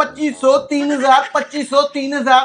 2,500 3,000 2,500 3,000.